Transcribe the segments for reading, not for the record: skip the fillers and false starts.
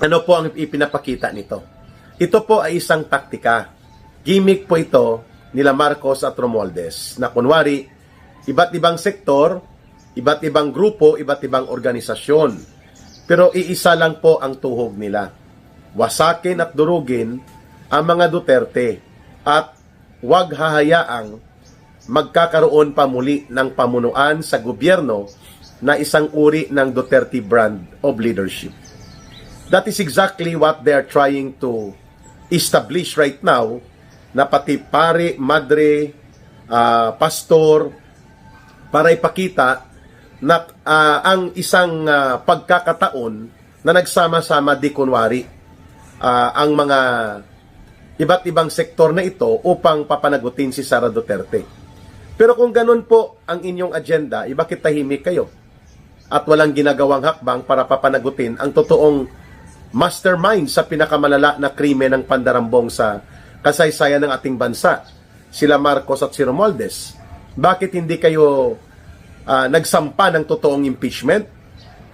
Ano po ang ipinapakita nito? Ito po ay isang taktika. Gimmick po ito nila Marcos at Romualdez na kunwari, iba't ibang sektor, iba't ibang grupo, iba't ibang organisasyon. Pero iisa lang po ang tuhog nila. Wasakin at durugin ang mga Duterte at huwag hahayaang magkakaroon pa muli ng pamunuan sa gobyerno na isang uri ng Duterte brand of leadership. That is exactly what they are trying to establish right now, na pati pare, madre, pastor, para ipakita na ang isang pagkakataon na nagsama-sama di kunwari ang mga iba't ibang sektor na ito upang papanagutin si Sara Duterte. Pero kung ganun po ang inyong agenda, bakit tahimik kayo? At walang ginagawang hakbang para papanagutin ang totoong mastermind sa pinakamalala na krimen ng pandarambong sa kasaysayan ng ating bansa, sila Marcos at si Romualdez. Bakit hindi kayo nagsampa ng totoong impeachment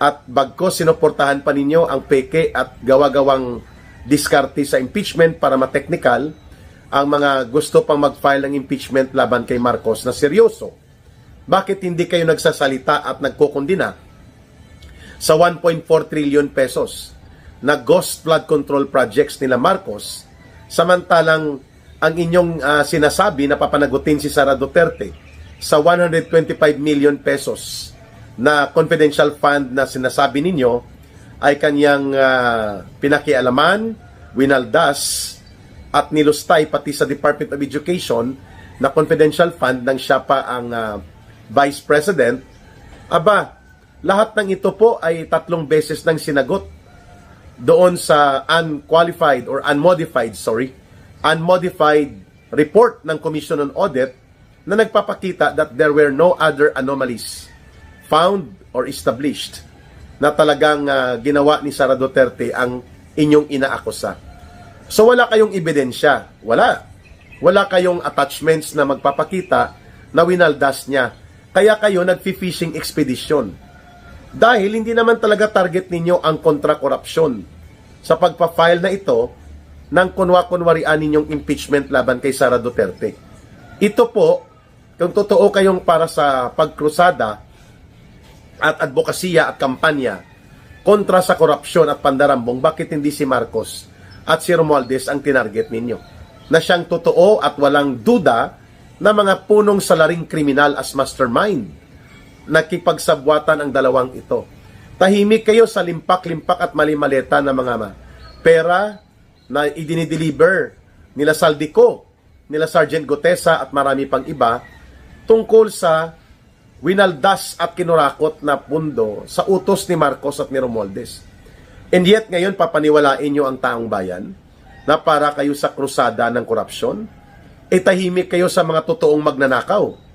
at bagkos sinuportahan pa ninyo ang peke at gawa-gawang diskarte sa impeachment para mateknikal ang mga gusto pang mag-file ng impeachment laban kay Marcos na seryoso? Bakit hindi kayo nagsasalita at nagkukundina sa 1.4 trillion pesos na ghost flood control projects nila Marcos, samantalang ang inyong sinasabi na papanagutin si Sara Duterte sa 125 million pesos na confidential fund na sinasabi ninyo ay kanyang pinakialaman, winaldas at nilustay pati sa Department of Education na confidential fund nang siya pa ang Vice President. Aba, lahat ng ito po ay 3 beses nang sinagot doon sa unmodified report ng Commission on Audit na nagpapakita that there were no other anomalies found or established na talagang ginawa ni Sara Duterte ang inyong inaakusa. So wala kayong ebidensya, wala kayong attachments na magpapakita na winaldas niya. Kaya kayo nagfi-fishing expedition. Dahil hindi naman talaga target ninyo ang kontra-korupsyon sa pagpa-file na ito ng kunwa-kunwarian ninyong impeachment laban kay Sara Duterte. Ito po, kung totoo kayong para sa pagkrusada at advokasya at kampanya kontra sa korupsyon at pandarambong, bakit hindi si Marcos at si Romualdez ang tinarget ninyo? Na siyang totoo at walang duda na mga punong salaring kriminal as mastermind. Nakipagsabwatan ang dalawang ito. Tahimik kayo sa limpak-limpak at mali-maleta na mga pera na idinideliver nila Saldico, nila Sergeant Gutesa at marami pang iba tungkol sa winaldas at kinurakot na pundo sa utos ni Marcos at ni Romualdez. And yet ngayon papaniwalain nyo ang taong bayan na para kayo sa krusada ng korupsyon? Tahimik kayo sa mga totoong magnanakaw.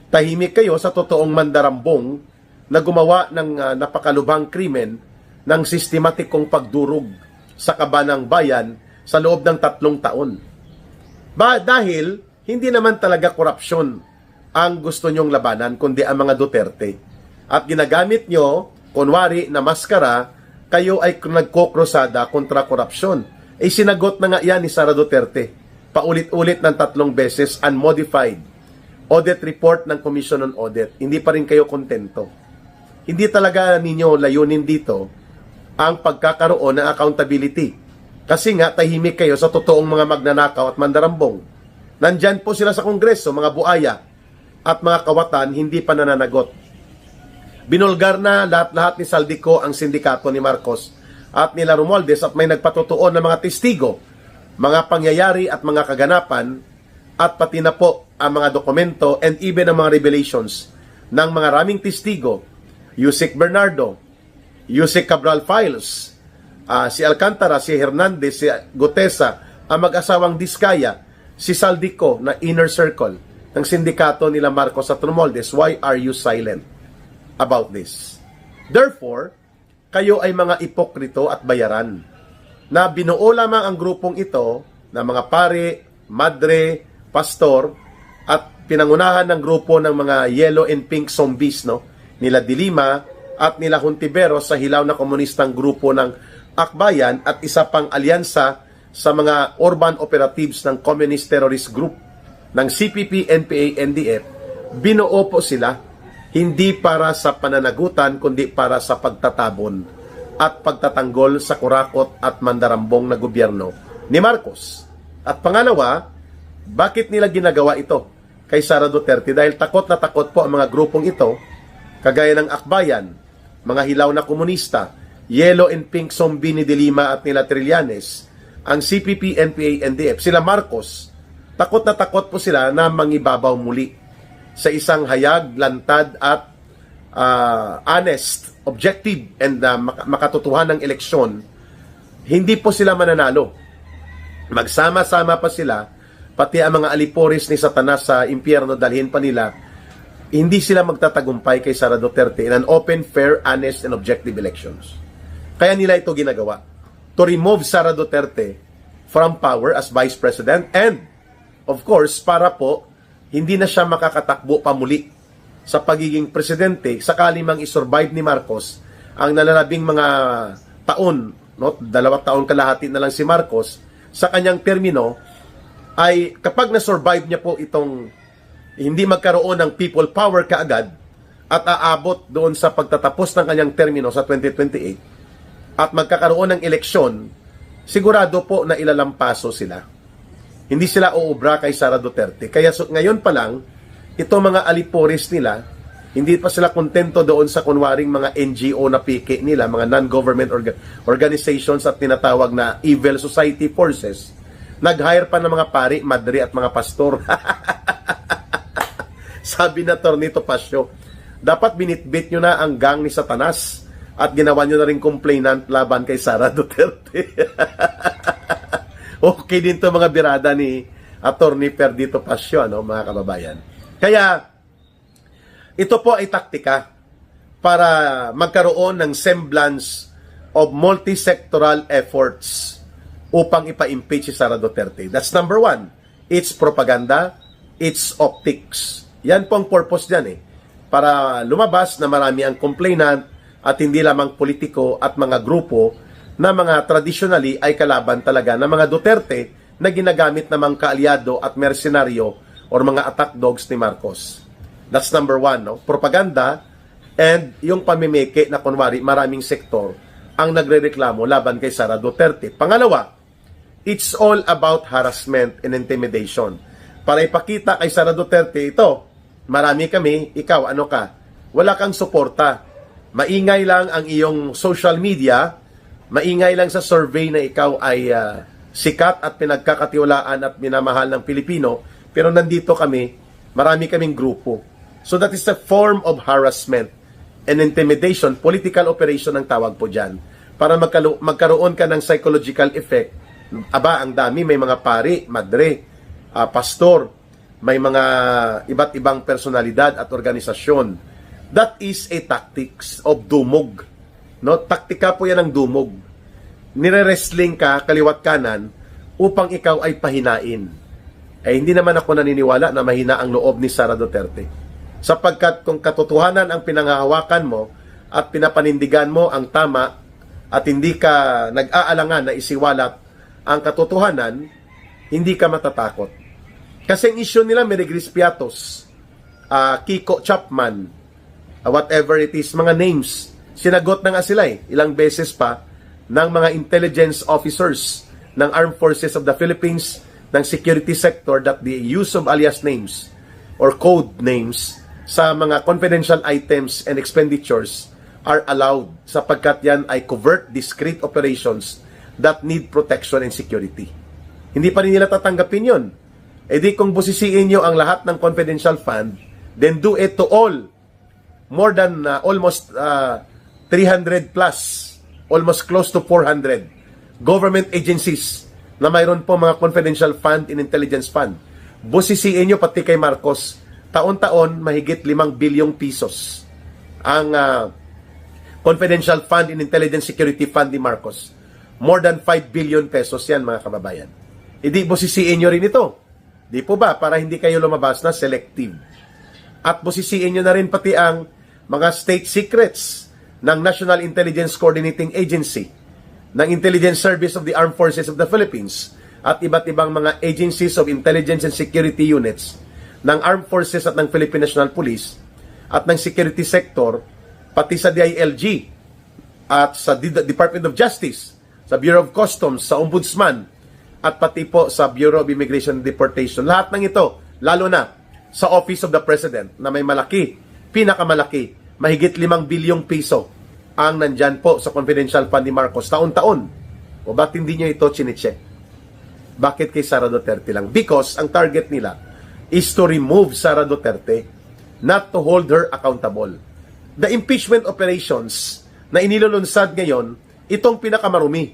Tahimik kayo sa totoong mandarambong na gumawa ng napakalubhang krimen ng sistematikong pagdurog sa kabanang bayan sa loob ng 3 taon. Dahil hindi naman talaga korupsyon ang gusto nyong labanan, kundi ang mga Duterte. At ginagamit nyo, kunwari na maskara, kayo ay nagkokrusada kontra korupsyon. Sinagot na nga yan ni Sara Duterte. Paulit-ulit ng 3 beses, unmodified audit report ng Commission on Audit. Hindi pa rin kayo kontento. Hindi talaga ninyo layunin dito ang pagkakaroon ng accountability. Kasi nga, tahimik kayo sa totoong mga magnanakaw at mandarambong. Nandyan po sila sa Kongreso, mga buaya at mga kawatan, hindi pa nananagot. Binulgar na lahat-lahat ni Saldico ang sindikato ni Marcos at nila Romualdez at may nagpatutuon ng mga testigo, mga pangyayari at mga kaganapan at pati na po ang mga dokumento and even ang mga revelations ng mga raming testigo, Yusek Bernardo, Yusek Cabral Files, si Alcantara, si Hernandez, si Gutesa, ang mag-asawang Diskaya, si Saldico na inner circle ng sindikato nila Marcos at Romualdez. Why are you silent about this? Therefore, kayo ay mga ipokrito at bayaran na binuo lamang ang grupong ito na mga pare, madre, pastor at pinangunahan ng grupo ng mga yellow and pink zombies, no? Nila Dilima at nila Hontiveros sa hilaw na komunistang grupo ng Akbayan at isa pang alyansa sa mga urban operatives ng Communist Terrorist Group ng CPP, NPA, NDF, binuo po sila hindi para sa pananagutan kundi para sa pagtatabon at pagtatanggol sa kurakot at mandarambong na gobyerno ni Marcos. At pangalawa, bakit nila ginagawa ito kay Sara Duterte? Dahil takot na takot po ang mga grupong ito, kagaya ng Akbayan, mga hilaw na komunista, Yellow and Pink Zombie ni De Lima at nila Trillanes, ang CPP, NPA, NDF, sila Marcos, takot na takot po sila na mangibabaw muli sa isang hayag, lantad at honest, objective and makatotohanan ng eleksyon. Hindi po sila mananalo. Magsama-sama pa sila, pati ang mga aliporis ni Satanas sa impyerno, dalhin pa nila, hindi sila magtatagumpay kay Sara Duterte in an open, fair, honest, and objective elections. Kaya nila ito ginagawa. To remove Sara Duterte from power as Vice President and, of course, para po, hindi na siya makakatakbo pa muli sa pagiging presidente sakali mang isurvive ni Marcos ang nalalabing mga taon, no? 2 taon kalahati na lang si Marcos, sa kanyang termino, ay kapag na-survive niya po itong hindi magkaroon ng people power kaagad at aabot doon sa pagtatapos ng kanyang termino sa 2028 at magkakaroon ng eleksyon, sigurado po na ilalampaso sila. Hindi sila uubra kay Sara Duterte. Kaya ngayon pa lang, itong mga aliporis nila, hindi pa sila kontento doon sa kunwaring mga NGO na piki nila, mga non-government organizations at tinatawag na evil society forces. Nag-hire pa ng mga pari, madre at mga pastor. Sabi na Tornito Pasio, dapat binitbit nyo na ang gang ni Satanas at ginawa nyo na rin complainant laban kay Sara Duterte. Okay din to mga birada ni Attorney Perdito Pasio, ano, mga kababayan. Kaya, ito po ay taktika para magkaroon ng semblance of multi-sectoral efforts upang ipa-impeach si Sara Duterte. That's number one. It's propaganda, it's optics. Yan po ang purpose dyan eh. Para lumabas na marami ang complainant at hindi lamang politiko at mga grupo na mga traditionally ay kalaban talaga ng mga Duterte na ginagamit namang kaalyado at mercenaryo or mga attack dogs ni Marcos. That's number one, no? Propaganda and yung pamimeke na kunwari maraming sektor ang nagrereklamo laban kay Sara Duterte. Pangalawa, it's all about harassment and intimidation. Para ipakita kay Sara Duterte ito, marami kami, ikaw ano ka? Wala kang suporta. Maingay lang ang iyong social media, maingay lang sa survey na ikaw ay sikat at pinagkakatiwalaan at minamahal ng Pilipino, pero nandito kami, marami kaming grupo. So that is a form of harassment and intimidation, political operation ang tawag po dyan. Para magkaroon ka ng psychological effect. Aba, ang dami, may mga pari, madre, pastor, may mga iba't ibang personalidad at organisasyon. That is a tactics of dumog. No? Taktika po yan ng dumog. Nire-wrestling ka, kaliwat kanan, upang ikaw ay pahinain. Eh, hindi naman ako naniniwala na mahina ang loob ni Sara Duterte. Sapagkat kung katotohanan ang pinangahawakan mo at pinapanindigan mo ang tama at hindi ka nag-aalangan na isiwalat ang katotohanan, hindi ka matatakot. Kasi ang issue nila, Merigris Piatos, Kiko Chapman, whatever it is, mga names, sinagot na nga sila ilang beses pa ng mga intelligence officers ng Armed Forces of the Philippines, ng security sector, that the use of alias names or code names sa mga confidential items and expenditures are allowed sapagkat yan ay covert, discreet operations that need protection and security. Hindi pa rin nila tatanggapin yun. E di kung busisiin nyo ang lahat ng confidential fund, then do it to all. More than almost 300 plus, almost close to 400 government agencies na mayroon po mga confidential fund and intelligence fund. Busisiin nyo pati kay Marcos, taon-taon mahigit 5 bilyong pesos ang confidential fund and intelligence security fund ni Marcos. More than 5 billion pesos yan, mga kababayan. Hindi busisiin nyo rin ito. Di po ba? Para hindi kayo lumabas na selective. At busisiin nyo na rin pati ang mga state secrets ng National Intelligence Coordinating Agency ng Intelligence Service of the Armed Forces of the Philippines at iba't ibang mga agencies of intelligence and security units ng Armed Forces at ng Philippine National Police at ng security sector, pati sa DILG at sa Department of Justice, sa Bureau of Customs, sa Ombudsman, at pati po sa Bureau of Immigration and Deportation. Lahat ng ito, lalo na sa Office of the President na may malaki, pinakamalaki, mahigit 5 bilyong piso ang nandyan po sa confidential fund ni Marcos taon-taon. O ba't hindi nyo ito chinecheck? Bakit kay Sara Duterte lang? Because ang target nila is to remove Sara Duterte, not to hold her accountable. The impeachment operations na inilulunsad ngayon, itong pinakamarumi,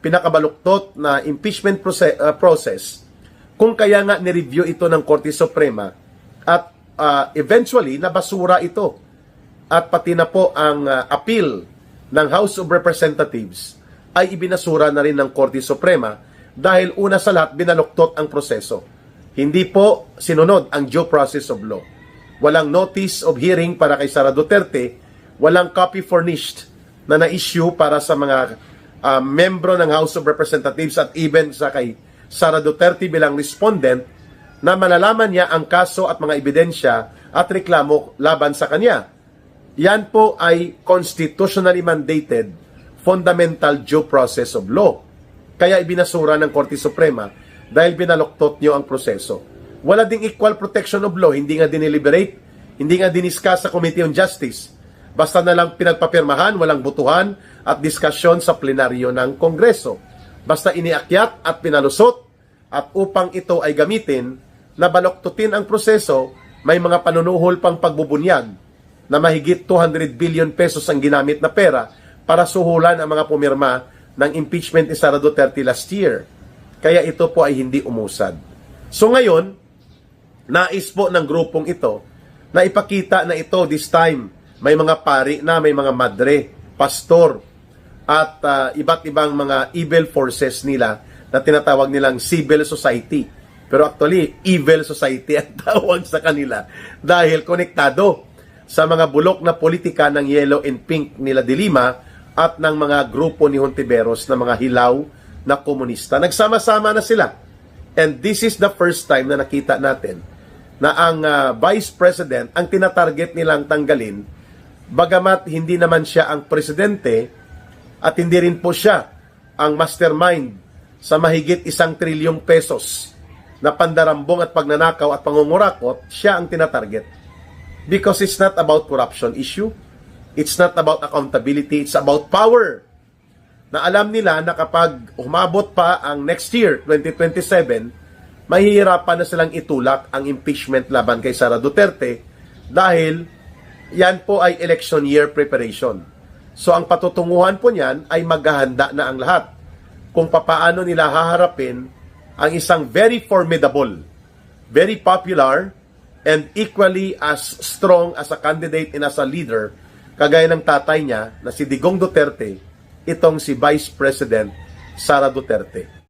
pinakabaluktot na impeachment process, kung kaya nga nireview ito ng Korte Suprema at eventually nabasura ito at pati na po ang appeal ng House of Representatives ay ibinasura na rin ng Korte Suprema dahil una sa lahat binaluktot ang proseso. Hindi po sinunod ang due process of law. Walang notice of hearing para kay Sara Duterte, walang copy furnished na na-issue para sa mga membro ng House of Representatives at even sa kay Sara Duterte bilang respondent na malalaman niya ang kaso at mga ebidensya at reklamo laban sa kanya. Yan po ay constitutionally mandated fundamental due process of law. Kaya ibinasura ng Korte Suprema dahil binaluktot niyo ang proseso. Wala ding equal protection of law, hindi nga dineliberate, hindi nga diniscuss sa Committee on Justice. Basta na lang pinagpapirmahan, walang butuhan at diskusyon sa plenaryo ng Kongreso. Basta iniakyat at pinalusot at upang ito ay gamitin, na baluktutin ang proseso, may mga panunuhol pang pagbubunyag na mahigit 200 billion pesos ang ginamit na pera para suhulan ang mga pumirma ng impeachment ni Sara Duterte last year. Kaya ito po ay hindi umusad. So ngayon, nais po ng grupong ito na ipakita na ito this time may mga pari na, may mga madre, pastor at iba't ibang mga evil forces nila na tinatawag nilang civil society. Pero actually, evil society ang tawag sa kanila dahil konektado sa mga bulok na politika ng yellow and pink nila de Lima at ng mga grupo ni Hontiveros na mga hilaw na komunista. Nagsama-sama na sila. And this is the first time na nakita natin na ang Vice President ang tinatarget nilang tanggalin, bagamat hindi naman siya ang presidente at hindi rin po siya ang mastermind sa mahigit 1 trilyong pesos na pandarambong at pagnanakaw at pangungurakot, siya ang tinatarget. Because it's not about corruption issue, it's not about accountability, it's about power. Na alam nila na kapag umabot pa ang next year, 2027, mahihirapan na silang itulak ang impeachment laban kay Sara Duterte dahil yan po ay election year preparation. So ang patutunguhan po niyan ay maghahanda na ang lahat kung papaano nila haharapin ang isang very formidable, very popular, and equally as strong as a candidate and as a leader, kagaya ng tatay niya na si Digong Duterte, itong si Vice President Sara Duterte.